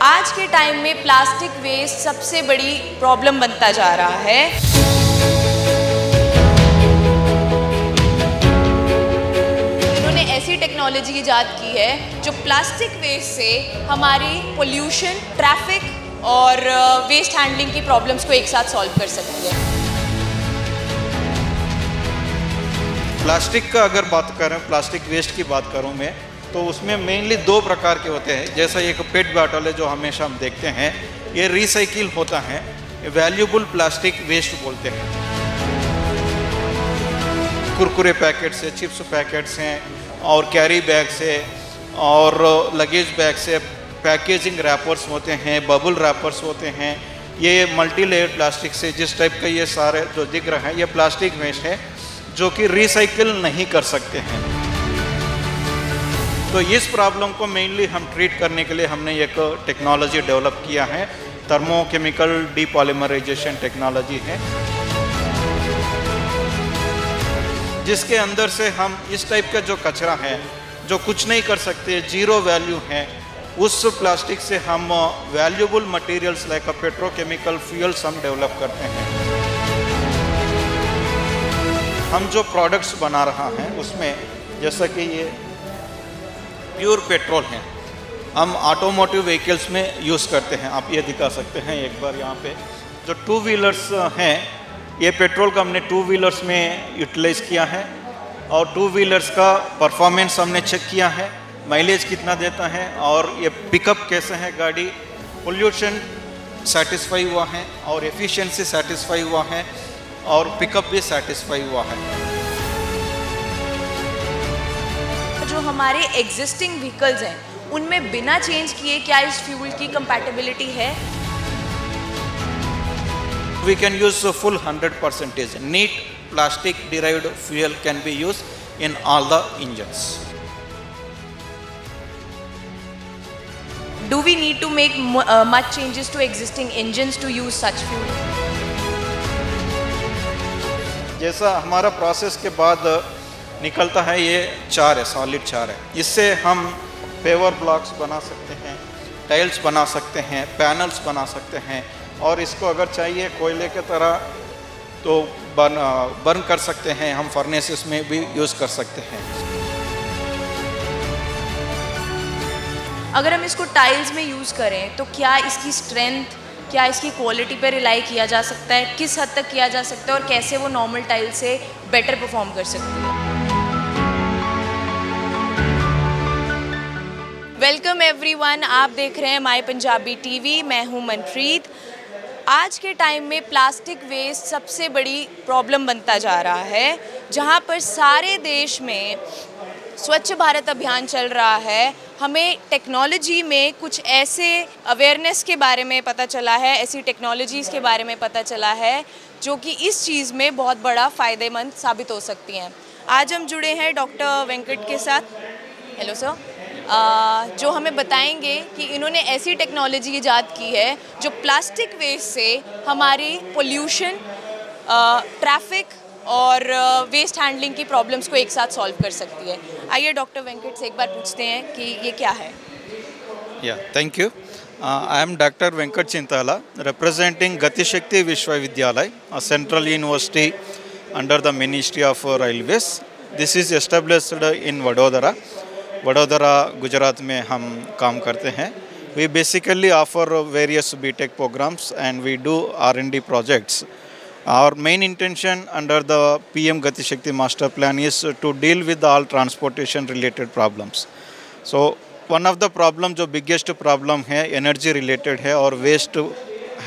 आज के टाइम में प्लास्टिक वेस्ट सबसे बड़ी प्रॉब्लम बनता जा रहा है। इन्होंने ऐसी टेक्नोलॉजी ईजाद की है जो प्लास्टिक वेस्ट से हमारी पोल्यूशन, ट्रैफिक और वेस्ट हैंडलिंग की प्रॉब्लम्स को एक साथ सॉल्व कर सकती है। प्लास्टिक का अगर बात करें, प्लास्टिक वेस्ट की बात करूं मैं, तो उसमें मेनली दो प्रकार के होते हैं। जैसा एक पेट बॉटल है जो हमेशा हम देखते हैं, ये रिसाइकिल होता है, वैल्यूबल प्लास्टिक वेस्ट बोलते हैं। कुरकुरे पैकेट्स है, चिप्स पैकेट्स हैं और कैरी बैग्स है और लगेज बैग्स है, पैकेजिंग रैपर्स होते हैं, बबल रैपर्स होते हैं। ये मल्टी लेयर प्लास्टिक से जिस टाइप का ये सारे जो दिख रहा है, ये प्लास्टिक वेस्ट है जो कि रिसाइकिल नहीं कर सकते हैं। तो इस प्रॉब्लम को मेनली हम ट्रीट करने के लिए हमने एक टेक्नोलॉजी डेवलप किया है, थर्मोकेमिकल डीपॉलीमराइजेशन टेक्नोलॉजी है, जिसके अंदर से हम इस टाइप का जो कचरा है जो कुछ नहीं कर सकते, जीरो वैल्यू है, उस प्लास्टिक से हम valuable materials like petrochemical fuels हम डेवलप करते हैं। हम जो प्रोडक्ट्स बना रहा है उसमें जैसा कि ये प्योर पेट्रोल है, हम ऑटोमोटिव व्हीकल्स में यूज़ करते हैं। आप ये दिखा सकते हैं एक बार यहाँ पे जो टू व्हीलर्स हैं, ये पेट्रोल का हमने टू व्हीलर्स में यूटिलाइज़ किया है और टू व्हीलर्स का परफॉर्मेंस हमने चेक किया है, माइलेज कितना देता है और ये पिकअप कैसे है, गाड़ी पोल्यूशन सेटिस्फाई हुआ है और एफिशिएंसी सेटिस्फाई हुआ है और पिकअप भी सेटिस्फाई हुआ है। जो हमारे एग्जिस्टिंग व्हीकल्स हैं उनमें बिना चेंज किए क्या इस फ्यूल की कंपैटिबिलिटी है? We can use full 100%. Neat plastic derived fuel can be used in all the engines. Do we need to make much changes to existing engines to use such fuel? जैसा हमारा process के बाद निकलता है, ये चार है, सॉलिड चार है, इससे हम पेवर ब्लॉक्स बना सकते हैं, टाइल्स बना सकते हैं, पैनल्स बना सकते हैं और इसको अगर चाहिए कोयले की तरह तो बर्न कर सकते हैं, हम फर्नेसेस में भी यूज़ कर सकते हैं। अगर हम इसको टाइल्स में यूज़ करें तो क्या इसकी स्ट्रेंथ, क्या इसकी क्वालिटी पर रिलाई किया जा सकता है, किस हद तक किया जा सकता है और कैसे वो नॉर्मल टाइल से बेटर परफॉर्म कर सकती है? वेलकम एवरीवन, आप देख रहे हैं माय पंजाबी टीवी, मैं हूं मनप्रीत। आज के टाइम में प्लास्टिक वेस्ट सबसे बड़ी प्रॉब्लम बनता जा रहा है, जहां पर सारे देश में स्वच्छ भारत अभियान चल रहा है। हमें टेक्नोलॉजी में कुछ ऐसे अवेयरनेस के बारे में पता चला है, ऐसी टेक्नोलॉजीज़ के बारे में पता चला है जो कि इस चीज़ में बहुत बड़ा फ़ायदेमंद साबित हो सकती हैं। आज हम जुड़े हैं डॉक्टर वेंकट के साथ। Hello sir. जो हमें बताएंगे कि इन्होंने ऐसी टेक्नोलॉजी ईजाद की है जो प्लास्टिक वेस्ट से हमारी पोल्यूशन, ट्रैफिक और वेस्ट हैंडलिंग की प्रॉब्लम्स को एक साथ सॉल्व कर सकती है। आइए डॉक्टर वेंकट से एक बार पूछते हैं कि ये क्या है। Thank you. I am doctor Venkat Chintala, representing Gati Shakti Vishwavidyalaya, central university under the ministry of railways. This is established in Vadodara, Gujarat में हम काम करते हैं। We basically offer various BTech programs and we do R&D projects. Our main intention under the PM Gati Shakti Master Plan is to deal with all transportation related problems. So one of the problem जो biggest problem है energy related है और waste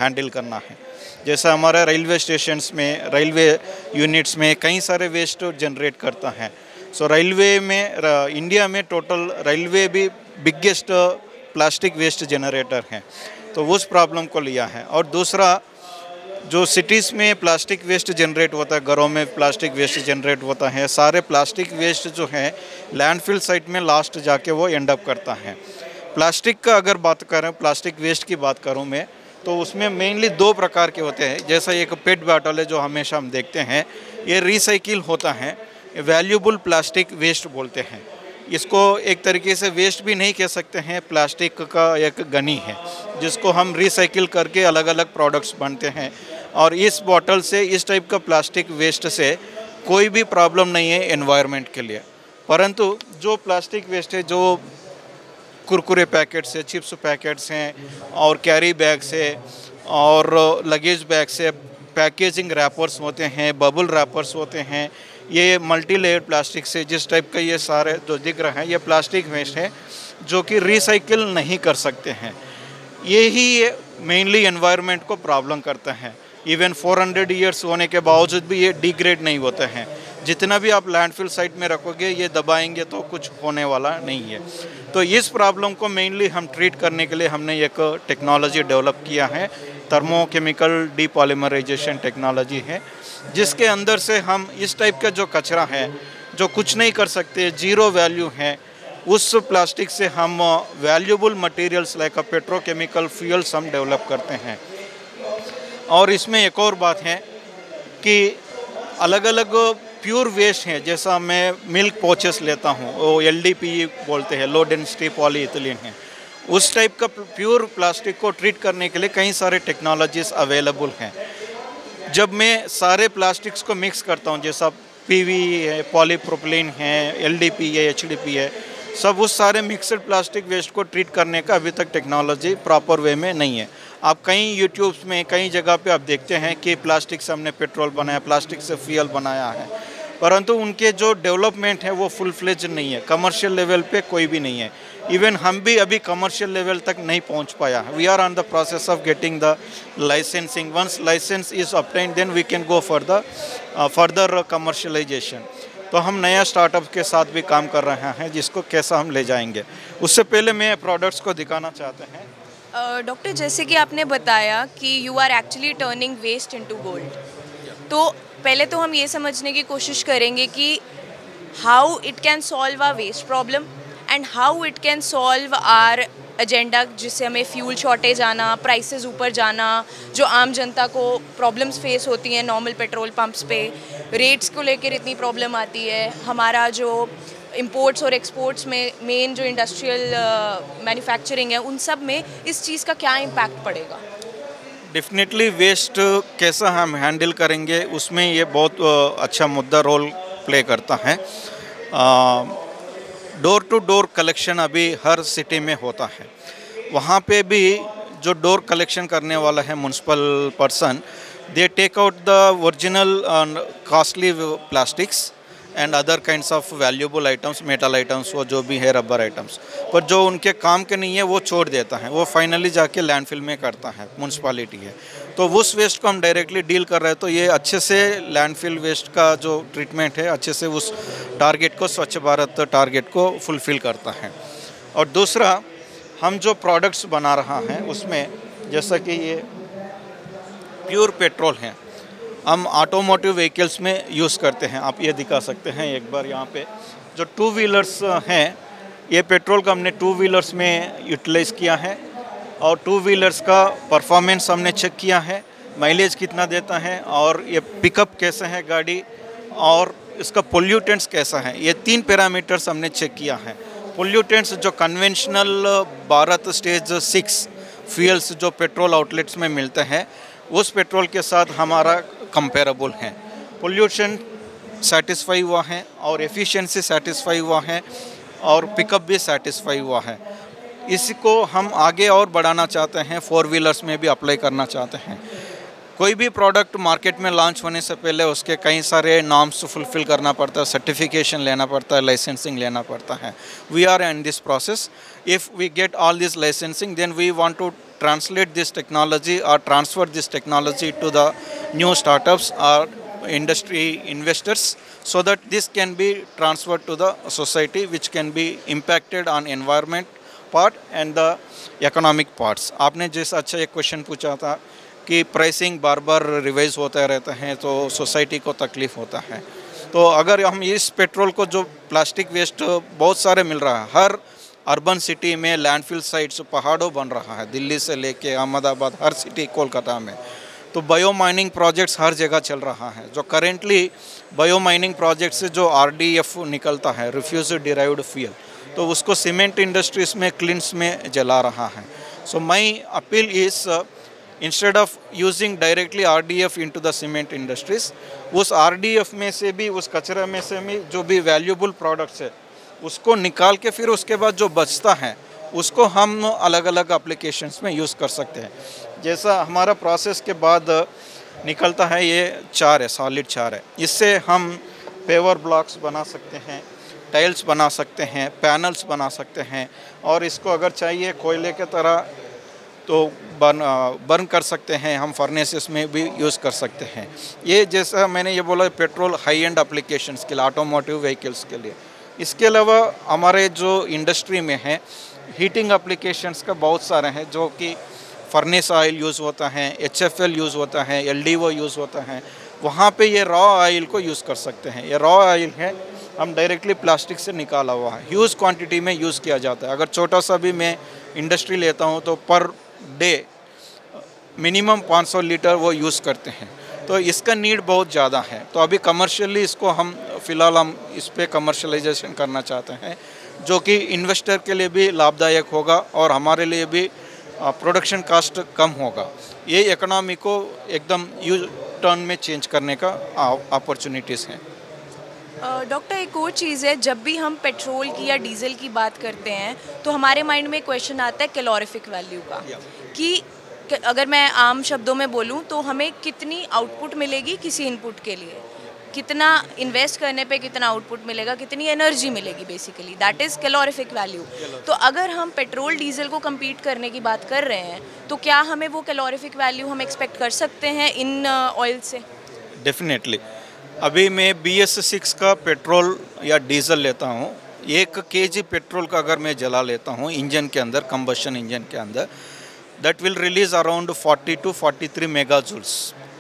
handle करना है। जैसा हमारे railway stations में, railway units में कई सारे वेस्ट जनरेट करता है। सो रेलवे में, इंडिया में टोटल रेलवे भी बिगेस्ट प्लास्टिक वेस्ट जनरेटर है, तो उस प्रॉब्लम को लिया है। और दूसरा, जो सिटीज़ में प्लास्टिक वेस्ट जनरेट होता है, घरों में प्लास्टिक वेस्ट जनरेट होता है, सारे प्लास्टिक वेस्ट जो है लैंडफिल साइट में लास्ट जाके वो एंड अप करता है। प्लास्टिक का अगर बात करें, प्लास्टिक वेस्ट की बात करूं मैं, तो उसमें मेनली दो प्रकार के होते हैं। जैसा एक पेट बॉटल है जो हमेशा हम देखते हैं, ये रिसाइकिल होता है, वैल्यूबल प्लास्टिक वेस्ट बोलते हैं। इसको एक तरीके से वेस्ट भी नहीं कह सकते हैं, प्लास्टिक का एक गनी है जिसको हम रिसाइकिल करके अलग अलग प्रोडक्ट्स बनते हैं। और इस बॉटल से, इस टाइप का प्लास्टिक वेस्ट से कोई भी प्रॉब्लम नहीं है एनवायरनमेंट के लिए। परंतु जो प्लास्टिक वेस्ट है, जो कुरकुरे पैकेट्स है, चिप्स पैकेट्स हैं और कैरी बैग्स है और लगेज बैग्स है, पैकेजिंग रैपर्स होते हैं, बबल रैपर्स होते हैं, ये मल्टी लेयर प्लास्टिक से जिस टाइप का ये सारे जो दिख रहे हैं ये प्लास्टिक वेस्ट है जो कि रिसाइकिल नहीं कर सकते हैं। ये ही मेनली एनवायरनमेंट को प्रॉब्लम करता है। इवन 400 ईयर्स होने के बावजूद भी ये डिग्रेड नहीं होते हैं। जितना भी आप लैंडफिल साइट में रखोगे, ये दबाएंगे तो कुछ होने वाला नहीं है। तो इस प्रॉब्लम को मेनली हम ट्रीट करने के लिए हमने एक टेक्नोलॉजी डेवलप किया है, थर्मोकेमिकल डीपॉलीमराइजेशन टेक्नोलॉजी है, जिसके अंदर से हम इस टाइप का जो कचरा है, जो कुछ नहीं कर सकते, जीरो वैल्यू है, उस प्लास्टिक से हम valuable materials like petrochemical fuels हम डेवलप करते हैं। और इसमें एक और बात है कि अलग अलग प्योर वेस्ट हैं, जैसा मैं मिल्क पोचेस लेता हूँ, वो LDPE बोलते हैं, लो डेंसिटी पॉलीइथिलीन है। उस टाइप का प्योर प्लास्टिक को ट्रीट करने के लिए कई सारे टेक्नोलॉजीज अवेलेबल हैं। जब मैं सारे प्लास्टिक्स को मिक्स करता हूँ, जैसा PV है, पॉलीप्रोपिलीन है, LDPE है, HDPE है, सब उस सारे मिक्सड प्लास्टिक वेस्ट को ट्रीट करने का अभी तक टेक्नोलॉजी प्रॉपर वे में नहीं है। आप कई यूट्यूब्स में कई जगह पे आप देखते हैं कि प्लास्टिक से हमने पेट्रोल बनाया, प्लास्टिक से फ्यूल बनाया है, परंतु उनके जो डेवलपमेंट है वो फुल फ्लेज नहीं है, कमर्शियल लेवल पे कोई भी नहीं है। इवन हम भी अभी कमर्शियल लेवल तक नहीं पहुंच पाया। We are on the process of getting the licensing. Once licence is obtained then we can go for the further commercialisation. तो हम नया स्टार्टअप के साथ भी काम कर रहे हैं, जिसको कैसा हम ले जाएंगे। उससे पहले मैं प्रोडक्ट्स को दिखाना चाहते हैं। डॉक्टर, जैसे कि आपने बताया कि you are actually turning waste into gold, तो पहले तो हम ये समझने की कोशिश करेंगे कि how it can solve our waste problem and how it can solve our agenda, जिससे हमें फ्यूल शॉर्टेज आना, प्राइसेस ऊपर जाना, जो आम जनता को प्रॉब्लम्स फेस होती हैं नॉर्मल पेट्रोल पंप्स पे, रेट्स को लेकर इतनी प्रॉब्लम आती है, हमारा जो इंपोर्ट्स और एक्सपोर्ट्स में मेन जो इंडस्ट्रियल मैन्युफैक्चरिंग है, उन सब में इस चीज़ का क्या इम्पैक्ट पड़ेगा? डेफिनेटली वेस्ट कैसा हम हैंडल करेंगे, उसमें ये बहुत अच्छा मुद्दा रोल प्ले करता है। डोर टू डोर कलेक्शन अभी हर सिटी में होता है। वहाँ पे भी जो डोर कलेक्शन करने वाला है municipal person, they take out the original costly plastics and other kinds of valuable items, metal items, वो जो भी है, रबर आइटम्स, पर जो उनके काम के नहीं है वो छोड़ देता है। वो फाइनली जाके लैंडफिल में करता है, म्युनिसिपैलिटी है। तो उस वेस्ट को हम डायरेक्टली डील कर रहे हैं। तो ये अच्छे से लैंडफिल वेस्ट का जो ट्रीटमेंट है, अच्छे से उस टारगेट को, स्वच्छ भारत टारगेट को फुलफ़िल करता है। और दूसरा, हम जो प्रोडक्ट्स बना रहा है उसमें, जैसा कि ये प्योर पेट्रोल है, हम ऑटोमोटिव व्हीकल्स में यूज़ करते हैं। आप ये दिखा सकते हैं एक बार यहाँ पे, जो 2 व्हीलर्स हैं, ये पेट्रोल का हमने 2 व्हीलर्स में यूटिलाइज़ किया है। और 2 व्हीलर्स का परफॉर्मेंस हमने चेक किया है, माइलेज कितना देता है, और ये पिकअप कैसा है गाड़ी, और इसका पोल्यूटेंट्स कैसा है, ये 3 पैरामीटर्स हमने चेक किया है। पोल्यूटेंट्स जो कन्वेंशनल भारत स्टेज 6 फ्यूल्स जो पेट्रोल आउटलेट्स में मिलते हैं, उस पेट्रोल के साथ हमारा कंपेरेबल है। पोल्यूशन सेटिस्फाई हुआ है और एफिशिएंसी सेटिस्फाई हुआ है और पिकअप भी सेटिस्फाई हुआ है। इसको हम आगे और बढ़ाना चाहते हैं, 4 व्हीलर्स में भी अप्लाई करना चाहते हैं। कोई भी प्रोडक्ट मार्केट में लॉन्च होने से पहले उसके कई सारे नॉर्म्स फुलफ़िल करना पड़ता है, सर्टिफिकेशन लेना पड़ता है, लाइसेंसिंग लेना पड़ता है। We are in this process. If we get all this licensing, then we want to translate this technology or transfer this technology to the new startups or industry investors, so that this can be transferred to the society, which can be impacted on environment part and the economic parts. आपने जैसा अच्छा एक question पूछा था कि pricing बार बार revise होता रहता है तो सोसाइटी को तकलीफ़ होता है। तो अगर हम इस पेट्रोल को, जो प्लास्टिक वेस्ट बहुत सारे मिल रहा है, हर अर्बन सिटी में लैंडफिल साइट्स पहाड़ों बन रहा है, दिल्ली से लेके अहमदाबाद, हर सिटी, कोलकाता में। तो बायो माइनिंग प्रोजेक्ट्स हर जगह चल रहा है। जो करेंटली बायो माइनिंग प्रोजेक्ट से जो RDF निकलता है, रिफ्यूज डिराइव्ड फ्यूल, तो उसको सीमेंट इंडस्ट्रीज में, क्लिंट्स में जला रहा है। So my appeal is instead of using directly RDF into the cement industries, उस RDF में से भी, उस कचरे में से भी जो भी वैल्यूबल प्रोडक्ट्स है उसको निकाल के फिर उसके बाद जो बचता है उसको हम अलग अलग एप्लीकेशंस में यूज़ कर सकते हैं। जैसा हमारा प्रोसेस के बाद निकलता है, ये चार है, सॉलिड चार है। इससे हम पेवर ब्लॉक्स बना सकते हैं, टाइल्स बना सकते हैं, पैनल्स बना सकते हैं, और इसको अगर चाहिए कोयले के तरह तो बर्न कर सकते हैं, हम फर्नेसेस में भी यूज़ कर सकते हैं। ये जैसा मैंने ये बोला, पेट्रोल हाई एंड एप्लीकेशंस के लिए, ऑटोमोटिव व्हीकल्स के लिए। इसके अलावा हमारे जो इंडस्ट्री में है, हीटिंग एप्लीकेशंस का बहुत सारे हैं, जो कि फर्नेस ऑयल यूज़ होता है, HFL यूज़ होता है, LDO यूज़ होता है, वहाँ पे ये रॉ ऑयल को यूज़ कर सकते हैं। ये रॉ ऑयल है, हम डायरेक्टली प्लास्टिक से निकाला हुआ है, ह्यूज क्वांटिटी में यूज़ किया जाता है। अगर छोटा सा भी मैं इंडस्ट्री लेता हूँ तो पर डे मिनिमम 500 लीटर वो यूज़ करते हैं, तो इसका नीड बहुत ज़्यादा है। तो अभी कमर्शियली इसको हम फ़िलहाल हम इस पर कमर्शलाइजेशन करना चाहते हैं, जो कि इन्वेस्टर के लिए भी लाभदायक होगा और हमारे लिए भी प्रोडक्शन कास्ट कम होगा। ये इकोनॉमी को एकदम यू टर्न में चेंज करने का अपॉर्चुनिटीज़ हैं। डॉक्टर, एक और चीज़ है, जब भी हम पेट्रोल की या डीजल की बात करते हैं तो हमारे माइंड में क्वेश्चन आता है कैलोरीफिक वैल्यू का, कि अगर मैं आम शब्दों में बोलूं तो हमें कितनी आउटपुट मिलेगी किसी इनपुट के लिए, कितना इन्वेस्ट करने पे कितना आउटपुट मिलेगा, कितनी एनर्जी मिलेगी, basically that is calorific value. तो अगर हम पेट्रोल डीजल को कम्पीट करने की बात कर रहे हैं तो क्या हमें वो कैलोरीफिक वैल्यू हम एक्सपेक्ट कर सकते हैं इन ऑयल से? डेफिनेटली। अभी मैं BS6 का पेट्रोल या डीजल लेता हूँ, 1 kg पेट्रोल का अगर मैं जला लेता हूँ इंजन के अंदर, कंबशन इंजन के अंदर, that will release around 40 to 43 megajoules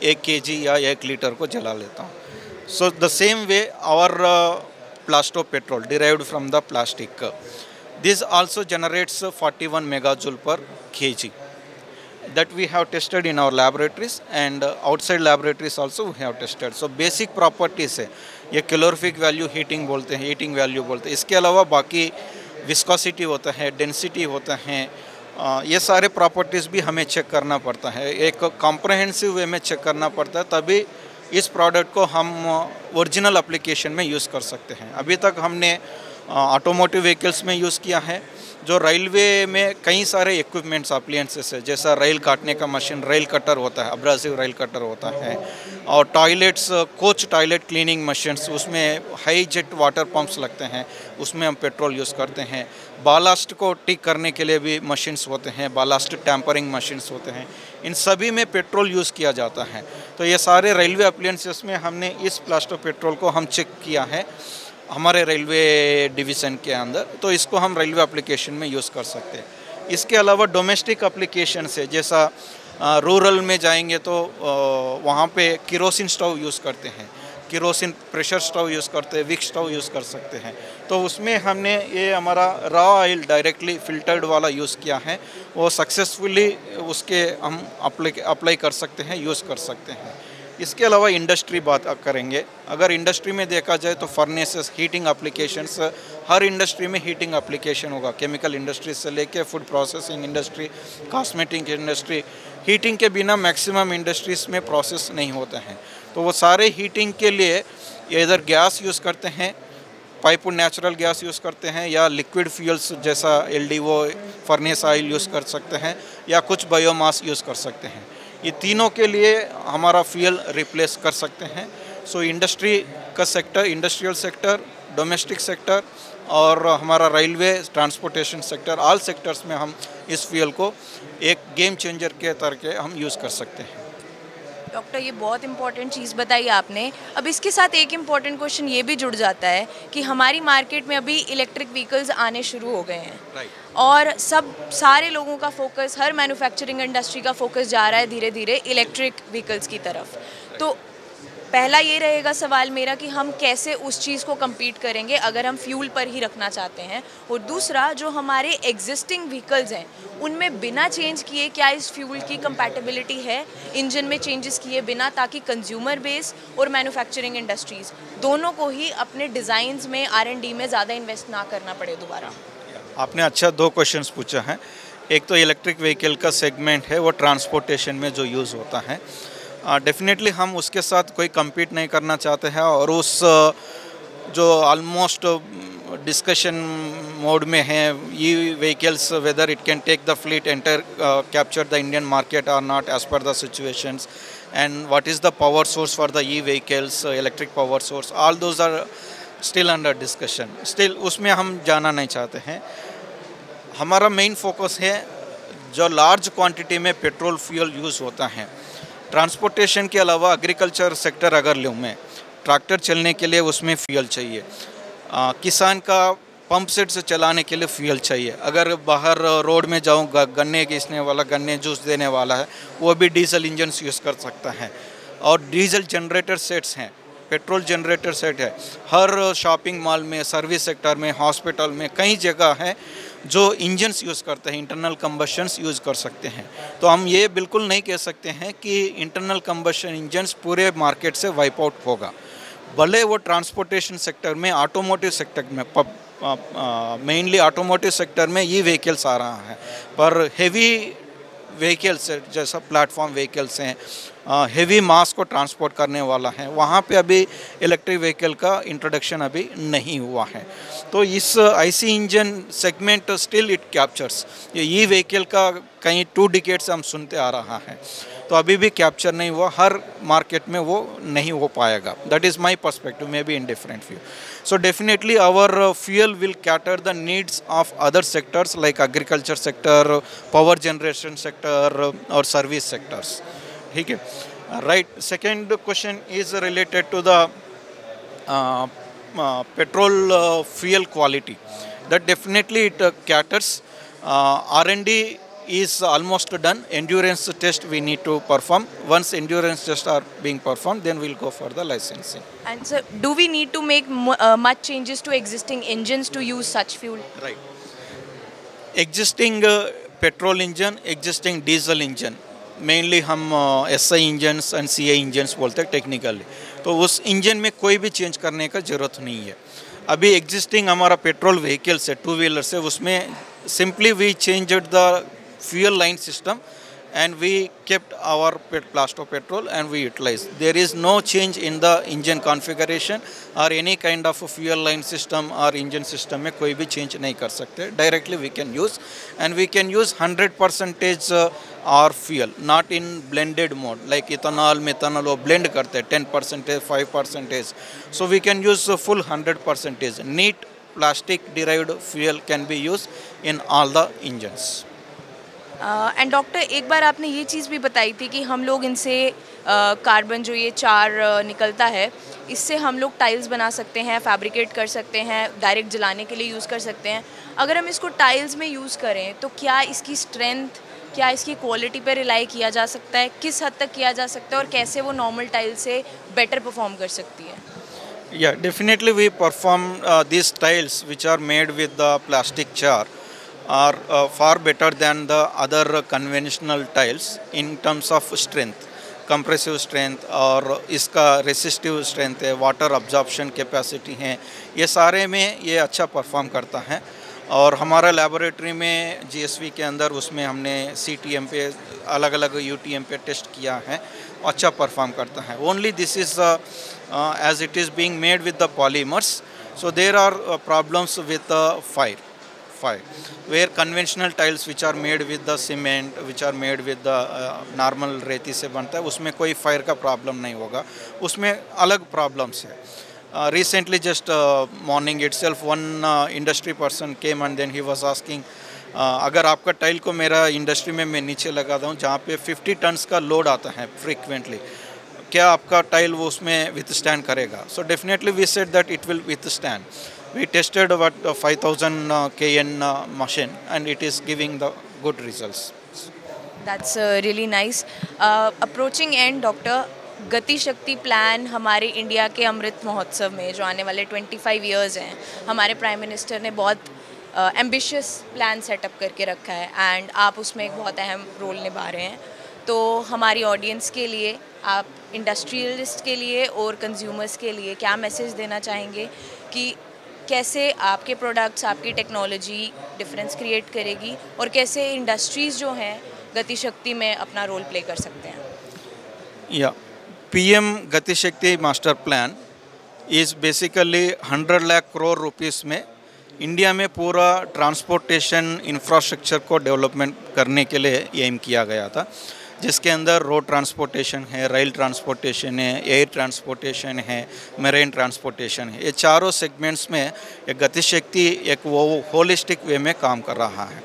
1 kg या 1 लीटर को जला लेता हूँ। So the same way our plasto petrol derived from the plastic, this also generates 41 megajoule per kg that we have tested in our laboratories, and outside laboratories also we have tested. So basic properties है, ये calorific value heating बोलते हैं, heating value बोलते हैं। इसके अलावा बाकी viscosity होता है, डेंसिटी होता है, ये सारे प्रॉपर्टीज़ भी हमें चेक करना पड़ता है, एक कॉम्प्रहेंसिव वे में चेक करना पड़ता है, तभी इस प्रोडक्ट को हम ओरिजिनल एप्लीकेशन में यूज़ कर सकते हैं। अभी तक हमने ऑटोमोटिव व्हीकल्स में यूज़ किया है, जो रेलवे में कई सारे इक्विपमेंट्स अप्लायंसेस है, जैसा रेल काटने का मशीन, रेल कटर होता है, अब्रासिव रेल कटर होता है, और toilets, coach toilet cleaning machines, उसमें हाई जेट वाटर पंप्स लगते हैं, उसमें हम पेट्रोल यूज़ करते हैं। बालास्ट को टिक करने के लिए भी मशीन्स होते हैं, बालास्ट टैंपरिंग मशीन्स होते हैं, इन सभी में पेट्रोल यूज़ किया जाता है। तो ये सारे रेलवे अप्लायंसेस में हमने इस प्लास्टो पेट्रोल को हम चेक किया है हमारे रेलवे डिवीज़न के अंदर, तो इसको हम रेलवे एप्लीकेशन में यूज़ कर सकते हैं। इसके अलावा डोमेस्टिक एप्लीकेशन से, जैसा रूरल में जाएंगे तो वहाँ पे केरोसिन स्टोव यूज़ करते हैं, केरोसिन प्रेशर स्टोव यूज़ करते हैं, विक स्टोव यूज़ कर सकते हैं। तो उसमें हमने ये हमारा रॉ ऑयल डायरेक्टली फिल्टर्ड वाला यूज़ किया है, वो सक्सेसफुली उसके हम अप्लाई कर सकते हैं, यूज़ कर सकते हैं। इसके अलावा इंडस्ट्री बात करेंगे, अगर इंडस्ट्री में देखा जाए तो फर्नेसेस, हीटिंग एप्लीकेशंस, हर इंडस्ट्री में हीटिंग एप्लीकेशन होगा, केमिकल इंडस्ट्री से लेके food processing industry, cosmetic industry, heating के बिना मैक्सिमम इंडस्ट्रीज़ में प्रोसेस नहीं होते हैं। तो वो सारे हीटिंग के लिए इधर गैस यूज़ करते हैं, पाइप नेचुरल गैस यूज़ करते हैं, या लिक्विड फ्यूल्स जैसा LDO फर्नेस ऑयल यूज़ कर सकते हैं, या कुछ बायोमास यूज़ कर सकते हैं। ये तीनों के लिए हमारा फ्यूल रिप्लेस कर सकते हैं। सो इंडस्ट्री का sector, industrial sector, domestic sector और हमारा railway transportation sector, all sectors में हम इस फ्यूल को एक गेम चेंजर के तरह के हम यूज़ कर सकते हैं। डॉक्टर, ये बहुत इंपॉर्टेंट चीज़ बताई आपने। अब इसके साथ एक इम्पॉर्टेंट क्वेश्चन ये भी जुड़ जाता है कि हमारी मार्केट में अभी इलेक्ट्रिक व्हीकल्स आने शुरू हो गए हैं, और सारे लोगों का फोकस, हर मैन्युफैक्चरिंग इंडस्ट्री का फोकस जा रहा है धीरे धीरे इलेक्ट्रिक व्हीकल्स की तरफ। तो पहला ये रहेगा सवाल मेरा कि हम कैसे उस चीज़ को compete करेंगे अगर हम फ्यूल पर ही रखना चाहते हैं, और दूसरा जो हमारे एग्जिस्टिंग व्हीकल्स हैं उनमें बिना चेंज किए क्या इस फ्यूल की कंपैटिबिलिटी है इंजन में चेंजेस किए बिना, ताकि कंज्यूमर बेस और मैन्युफैक्चरिंग इंडस्ट्रीज़ दोनों को ही अपने डिज़ाइंस में R&D में ज़्यादा इन्वेस्ट ना करना पड़े दोबारा। आपने अच्छा 2 क्वेश्चंस पूछा है। एक तो इलेक्ट्रिक व्हीकल का सेगमेंट है, वो ट्रांसपोर्टेशन में जो यूज़ होता है, डेफिनेटली हम उसके साथ कोई कम्पीट नहीं करना चाहते हैं, और उस जो ऑलमोस्ट डिस्कशन मोड में है ये vehicles, whether it can take the fleet enter capture the Indian market और not as per the situations, and what is the power source for the e vehicles, electric power source, all those are still under discussion. Still उसमें हम जाना नहीं चाहते हैं। हमारा main focus है जो लार्ज क्वांटिटी में पेट्रोल फ्यूल यूज़ होता है, ट्रांसपोर्टेशन के अलावा एग्रीकल्चर सेक्टर अगर लूँ मैं, ट्रैक्टर चलने के लिए उसमें फ्यूल चाहिए, किसान का पंप सेट से चलाने के लिए फ्यूल चाहिए, अगर बाहर रोड में जाऊँ गन्ने घिसने वाला, गन्ने जूस देने वाला है, वो भी डीजल इंजन यूज़ कर सकता है, और डीजल जनरेटर सेट्स हैं, पेट्रोल जनरेटर सेट है, हर शॉपिंग मॉल में, सर्विस सेक्टर में, हॉस्पिटल में कई जगह है जो इंजन्स यूज़ करते हैं, इंटरनल कंबशंस यूज़ कर सकते हैं। तो हम ये बिल्कुल नहीं कह सकते हैं कि इंटरनल कंबशन इंजन्स पूरे मार्केट से वाइप आउट होगा, भले वो ट्रांसपोर्टेशन सेक्टर में, ऑटोमोटिव सेक्टर में, मेनली ऑटोमोटिव सेक्टर में ये व्हीकल्स आ रहा है, पर हेवी व्हीकल्स जैसा प्लेटफॉर्म व्हीकल्स हैं, हेवी मास को ट्रांसपोर्ट करने वाला है, वहाँ पे अभी इलेक्ट्रिक व्हीकल का इंट्रोडक्शन अभी नहीं हुआ है। तो इस IC engine segment still it captures, ये व्हीकल का कहीं 2 डिकेड्स हम सुनते आ रहा है, तो अभी भी कैप्चर नहीं हुआ, हर मार्केट में वो नहीं हो पाएगा। That is my perspective, may be in different view. So definitely our fuel will cater the needs of other sectors like agriculture sector, power generation sector or service sectors. ठीक है, right. Second question is related to the petrol fuel quality. That definitely it caters. R&D is almost done. Endurance test we need to perform. Once endurance tests are being performed, then we'll go for the licensing. And so, do we need to make much changes to existing engines to use such fuel? Right. Existing petrol engine, existing diesel engine, mainly हम SI engines and CI engines बोलते हैं technically, तो उस engine में कोई भी change करने का ज़रूरत नहीं है। अभी एग्जिस्टिंग हमारा पेट्रोल व्हीकल्स है, 2 व्हीलर्स है, उसमें simply we changed the fuel line system and we kept our blast of petrol and we utilized. There is no change in the engine configuration or any kind of fuel line system or engine system में कोई भी change नहीं कर सकते. Directly we can use, and we can use 100% our fuel, not in blended mode like ethanol, methanol वो blend करते हैं 10%, 5%. So we can use full 100%. Neat plastic derived fuel can be used in all the engines. And doctor, एक बार आपने ये चीज़ भी बताई थी कि हम लोग इनसे कार्बन जो ये 4 निकलता है, इससे हम लोग टाइल्स बना सकते हैं, फैब्रिकेट कर सकते हैं, डायरेक्ट जलाने के लिए यूज़ कर सकते हैं। अगर हम इसको टाइल्स में यूज़ करें तो क्या इसकी स्ट्रेंथ, क्या इसकी क्वालिटी पर रिलाई किया जा सकता है, किस हद तक किया जा सकता है, और कैसे वो नॉर्मल टाइल से बेटर परफॉर्म कर सकती है? Yeah, definitely we perform these tiles which are made with the plastic char are far better than the other conventional tiles in terms of strength, compressive strength और इसका resistive strength है, water absorption capacity है, ये सारे में ये अच्छा perform करता है। और हमारा लेबोरेटरी में GSV के अंदर उसमें हमने CTM पे अलग अलग UTM पे टेस्ट किया है, अच्छा परफॉर्म करता है। Only this is as it is being made with the polymers, so there are problems with fire, where conventional tiles which are made with the cement, which are made with the normal रेती से बनता है, उसमें कोई fire का problem नहीं होगा, उसमें अलग प्रॉब्लम्स है। Recently just morning itself one industry person came and then he was asking, अगर आपका टाइल को मेरा इंडस्ट्री में मैं नीचे लगाता हूँ जहाँ पे 50 टन्स का लोड आता है फ्रीक्वेंटली, क्या आपका टाइल वो उसमें विथस्टैंड करेगा? So definitely we said that it will withstand. We tested about 5000 kN machine and it is giving the good results. That's really nice. Approaching end, doctor, गति शक्ति प्लान हमारे इंडिया के अमृत महोत्सव में जो आने वाले 25 इयर्स हैं, हमारे प्राइम मिनिस्टर ने बहुत एम्बिशियस प्लान सेटअप करके रखा है एंड आप उसमें एक बहुत अहम रोल निभा रहे हैं। तो हमारी ऑडियंस के लिए, आप इंडस्ट्रियलिस्ट के लिए और कंज्यूमर्स के लिए क्या मैसेज देना चाहेंगे कि कैसे आपके प्रोडक्ट्स, आपकी टेक्नोलॉजी डिफरेंस क्रिएट करेगी और कैसे इंडस्ट्रीज़ जो हैं गति शक्ति में अपना रोल प्ले कर सकते हैं? या पीएम गति शक्ति master plan is basically 100 lakh crore rupees में इंडिया में पूरा ट्रांसपोर्टेशन इंफ्रास्ट्रक्चर को डेवलपमेंट करने के लिए एम किया गया था, जिसके अंदर रोड ट्रांसपोर्टेशन है, रेल ट्रांसपोर्टेशन है, एयर ट्रांसपोर्टेशन है, मेरीन ट्रांसपोर्टेशन है। ये चारों सेगमेंट्स में एक गतिशक्ति एक वो होलिस्टिक वे में काम कर रहा है।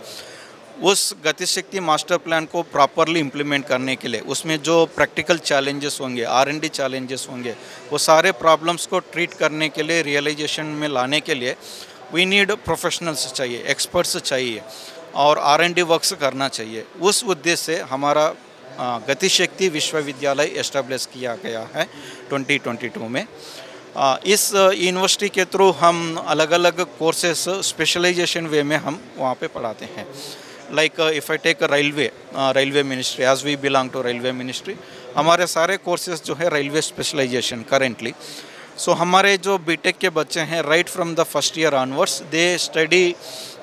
उस गतिशक्ति मास्टर प्लान को प्रॉपरली इम्प्लीमेंट करने के लिए उसमें जो प्रैक्टिकल चैलेंजेस होंगे, R&D चैलेंजेस होंगे, वो सारे प्रॉब्लम्स को ट्रीट करने के लिए, रियलाइजेशन में लाने के लिए वी नीड प्रोफेशनल्स चाहिए, एक्सपर्ट्स चाहिए और R&D वर्क्स करना चाहिए। उस उद्देश्य से हमारा गतिशक्ति विश्वविद्यालय एस्टेब्लिश किया गया है 2022 में। इस यूनिवर्सिटी के थ्रू हम अलग अलग कोर्सेस स्पेशलाइजेशन वे में हम वहाँ पे पढ़ाते हैं। Like if I take railway ministry, as we belong to railway ministry, हमारे सारे कोर्सेज जो है रेलवे स्पेशलाइजेशन करेंटली। सो हमारे जो बीटेक के बच्चे हैं, right from the first year onwards they study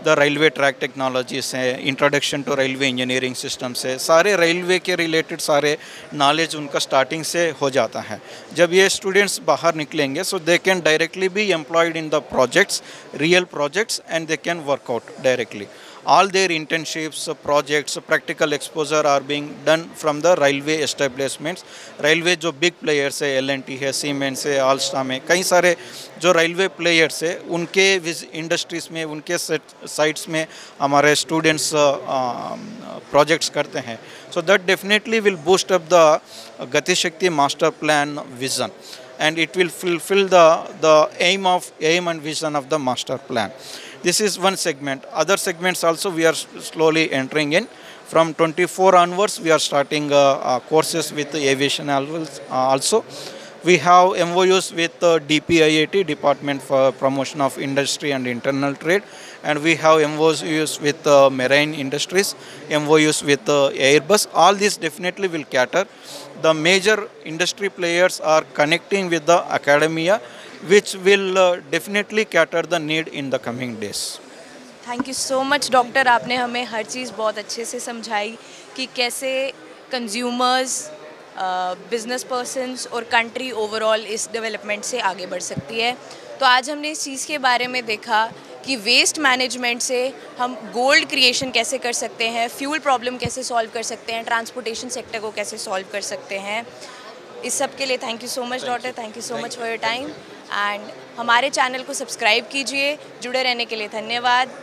the railway track technologies है, introduction to railway engineering system से, सारे रेलवे के रिलेटेड सारे नॉलेज उनका स्टार्टिंग से हो जाता है। जब ये स्टूडेंट्स बाहर निकलेंगे so they can directly be employed in the projects, real projects, and they can work out directly. All their internships, projects, practical exposure are being done from the railway establishments. Railway जो big players है, L&T है, Siemens है, Alstom है, कई सारे जो railway players है, उनके इंडस्ट्रीज़ में, उनके साइट्स में हमारे स्टूडेंट्स प्रोजेक्ट्स करते हैं. So that definitely will boost up the Gati Shakti Master Plan vision, and it will fulfill the aim and vision of the master plan. This is one segment. Other segments also we are slowly entering in. From 24 onwards, we are starting courses with aviation also. We have MOUs with DPIIT, Department for Promotion of Industry and Internal Trade, and we have MOUs with marine industries, MOUs with Airbus. All these definitely will cater. The major industry players are connecting with the academia, which will definitely cater the need in the coming days. Thank you so much doctor, आपने हमें हर चीज़ बहुत अच्छे से समझाई कि कैसे consumers, business persons और country overall इस डेवलपमेंट से आगे बढ़ सकती है. तो आज हमने इस चीज़ के बारे में देखा कि वेस्ट मैनेजमेंट से हम गोल्ड क्रिएशन कैसे कर सकते हैं, फ्यूल प्रॉब्लम कैसे सॉल्व कर सकते हैं, ट्रांसपोर्टेशन सेक्टर को कैसे सॉल्व कर सकते हैं. इस सब के लिए thank you so much doctor, thank you so much for your time. And हमारे चैनल को सब्सक्राइब कीजिए. जुड़े रहने के लिए धन्यवाद.